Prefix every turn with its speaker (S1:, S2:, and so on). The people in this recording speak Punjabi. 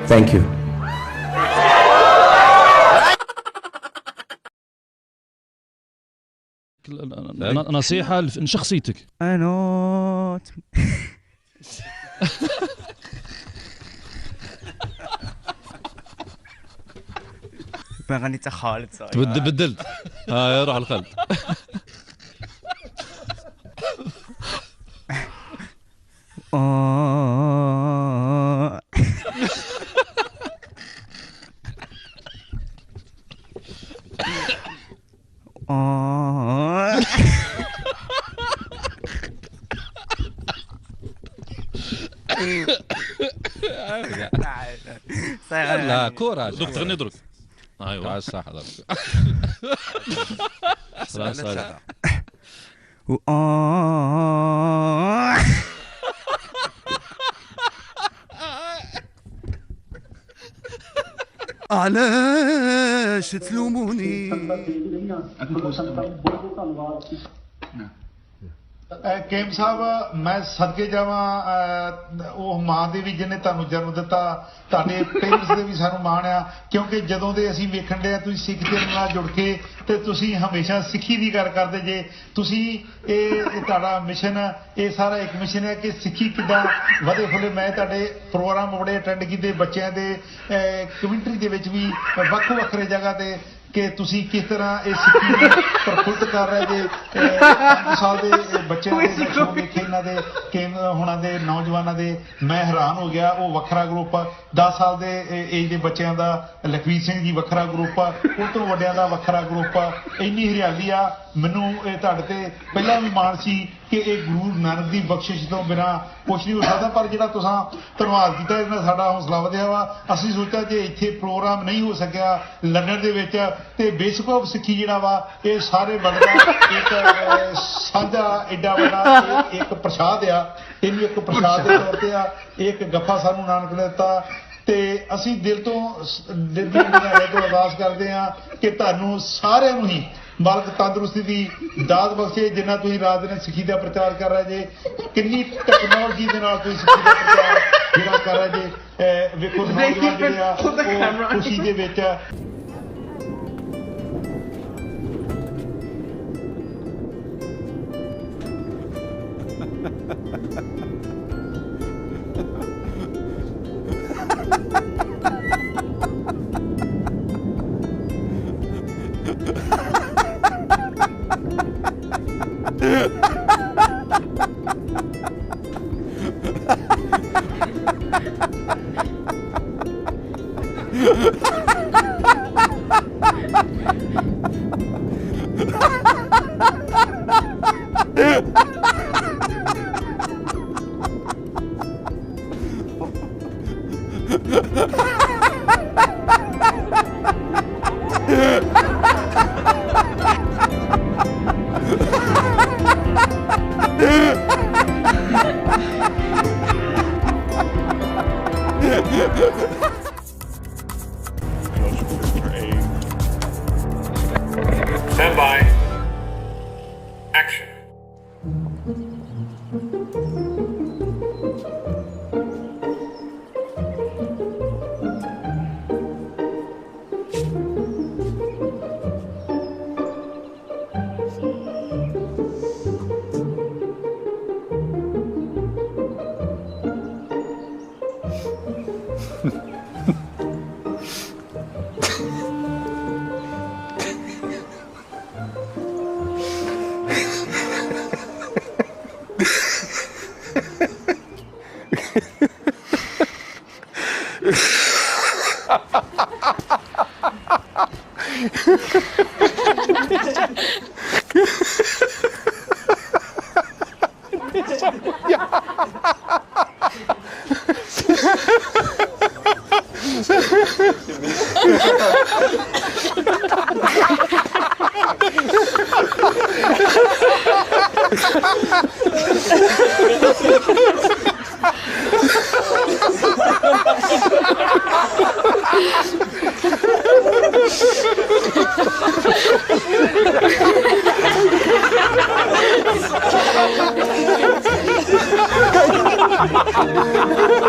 S1: Thank you.
S2: نصيحة لشخصيتك.
S3: أنا ما غني تا خالد صاحبي
S2: بدلت ها روح لخالد. لا كورة درك تغني درك. ايوا صح درك.
S3: علاش تلوموني؟
S4: ਕੇਮ ਸਾਹਿਬ ਮੈਂ ਸਦਕੇ ਜਾਵਾਂ ਉਹ ਮਾਂ ਦੇ ਵੀ ਜਿਹਨੇ ਤੁਹਾਨੂੰ ਜਨਮ ਦਿੱਤਾ, ਤੁਹਾਡੇ ਪੇਰੈਂਟਸ ਦੇ ਵੀ ਸਾਨੂੰ ਮਾਣ ਆ, ਕਿਉਂਕਿ ਜਦੋਂ ਦੇ ਅਸੀਂ ਵੇਖਣ ਡਿਆ ਤੁਸੀਂ ਸਿੱਖ ਧਰਮ ਨਾਲ ਜੁੜ ਕੇ ਤੇ ਤੁਸੀਂ ਹਮੇਸ਼ਾ ਸਿੱਖੀ ਦੀ ਗੱਲ ਕਰਦੇ ਜੇ। ਤੁਸੀਂ ਇਹ ਤੁਹਾਡਾ ਮਿਸ਼ਨ, ਇਹ ਸਾਰਾ ਇੱਕ ਮਿਸ਼ਨ ਹੈ ਕਿ ਸਿੱਖੀ ਕਿੱਦਾਂ ਵਧੇ ਫੁੱਲੇ। ਮੈਂ ਤੁਹਾਡੇ ਪ੍ਰੋਗਰਾਮ ਬੜੇ ਅਟੈਂਡ ਕੀਤੇ ਬੱਚਿਆਂ ਦੇ, ਕਮਿਊਨਿਟੀ ਦੇ ਵਿੱਚ ਵੀ ਵੱਖ ਵੱਖਰੇ ਜਗ੍ਹਾ ਤੇ, ਕਿ ਤੁਸੀਂ ਕਿਸ ਤਰ੍ਹਾਂ ਇਹ ਸਿੱਖੀ ਨੂੰ ਪ੍ਰਫੁੱਲਤ ਕਰ ਰਹੇ ਜੇ। 5 ਸਾਲ ਦੇ ਬੱਚਿਆਂ ਦੇ ਸ਼ੋਅ ਵੇਖੇ ਇਹਨਾਂ ਦੇ ਹੁਣਾਂ ਦੇ ਨੌਜਵਾਨਾਂ ਦੇ, ਮੈਂ ਹੈਰਾਨ ਹੋ ਗਿਆ। ਉਹ ਵੱਖਰਾ ਗਰੁੱਪ, 10 ਸਾਲ ਦੇ ਏਜ ਦੇ ਬੱਚਿਆਂ ਦਾ ਲਖਵੀਰ ਸਿੰਘ ਜੀ ਵੱਖਰਾ ਗਰੁੱਪ, ਉਹ ਤੋਂ ਵੱਡਿਆਂ ਦਾ ਵੱਖਰਾ ਗਰੁੱਪ। ਇੰਨੀ ਹਰਿਆਲੀ ਆ। ਮੈਨੂੰ ਇਹ ਤੁਹਾਡੇ ਤੇ ਪਹਿਲਾਂ ਵੀ ਮਾਣ ਸੀ ਕਿ ਇਹ ਗੁਰੂ ਨਾਨਕ ਦੀ ਬਖਸ਼ਿਸ਼ ਤੋਂ ਬਿਨਾਂ ਕੁਛ ਨਹੀਂ ਹੋ ਸਕਦਾ, ਪਰ ਜਿਹੜਾ ਤੁਸੀਂ ਧੰਨਵਾਦ ਕੀਤਾ ਇਹਦੇ ਨਾਲ ਸਾਡਾ ਹੌਸਲਾ ਵਧਿਆ ਵਾ। ਅਸੀਂ ਸੋਚਿਆ ਜੇ ਇੱਥੇ ਪ੍ਰੋਗਰਾਮ ਨਹੀਂ ਹੋ ਸਕਿਆ ਲੰਡਨ ਦੇ ਵਿੱਚ, ਤੇ ਬੇਸਿਕ ਆਫ ਸਿੱਖੀ ਜਿਹੜਾ ਵਾ ਇਹ ਸਾਰੇ ਬਣਦਾ ਇੱਕ ਸਾਂਝਾ ਐਡਾ ਵੱਡਾ ਇੱਕ ਪ੍ਰਸ਼ਾਦ ਆ। ਇਹਨੂੰ ਇੱਕ ਪ੍ਰਸ਼ਾਦ ਦੇ ਤੌਰ ਤੇ ਆ, ਇੱਕ ਗੱਫਾ ਸਾਨੂੰ ਨਾਨਕ ਨੇ ਦਿੱਤਾ। ਤੇ ਅਸੀਂ ਦਿਲ ਤੋਂ ਅਰਦਾਸ ਕਰਦੇ ਹਾਂ ਕਿ ਤੁਹਾਨੂੰ ਸਾਰਿਆਂ ਨੂੰ ਹੀ ਮਾਲਕ ਤੰਦਰੁਸਤੀ ਦੀ ਦਾਤ ਬਖਸ਼ੇ, ਜਿੰਨਾ ਤੁਸੀਂ ਰਾਤ ਦਿਨ ਸਿੱਖੀ ਦਾ ਪ੍ਰਚਾਰ ਕਰ ਰਹੇ ਜੇ। ਕਿੰਨੀ ਟੈਕਨੋਲੋਜੀ ਦੇ ਨਾਲ ਤੁਸੀਂ ਸਿੱਖੀ ਦਾ ਪ੍ਰਚਾਰ ਜਿਹੜਾ ਕਰ ਰਹੇ ਜੇ। ਵੇਖੋ ਨੌਜਵਾਨ ਜਿਹੜੇ ਆ ਉਹ ਖੁਸ਼ੀ ਦੇ ਵਿੱਚ ਆ।
S5: Stand by. Action.
S6: Ha ha ha ha!